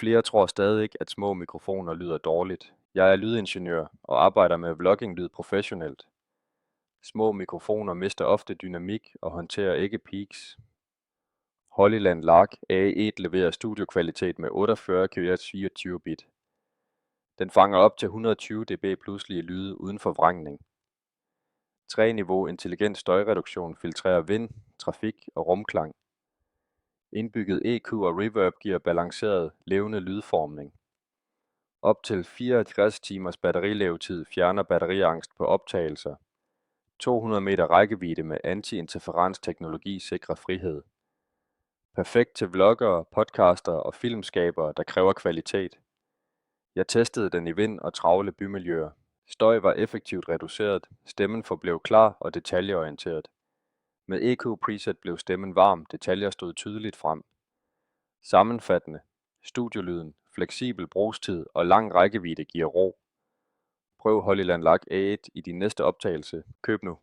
Flere tror stadig ikke, at små mikrofoner lyder dårligt. Jeg er lydingeniør og arbejder med vlogging-lyd professionelt. Små mikrofoner mister ofte dynamik og håndterer ikke peaks. Hollyland Lark A1 leverer studiokvalitet med 48 kHz 24 bit. Den fanger op til 120 dB pludselige lyde uden forvrængning. 3-niveau intelligent støjreduktion filtrerer vind, trafik og rumklang. Indbygget EQ og reverb giver balanceret, levende lydformning. Op til 54 timers batterilevetid fjerner batteriangst på optagelser. 200 meter rækkevidde med anti-interferens-teknologi sikrer frihed. Perfekt til vloggere, podcastere og filmskabere, der kræver kvalitet. Jeg testede den i vind og travle bymiljøer. Støj var effektivt reduceret, stemmen forblev klar og detaljeorienteret. Med EQ preset blev stemmen varm, detaljer stod tydeligt frem. Sammenfattende: studiolyden, fleksibel brugstid og lang rækkevidde giver ro. Prøv Hollyland Lark A1 i din næste optagelse. Køb nu.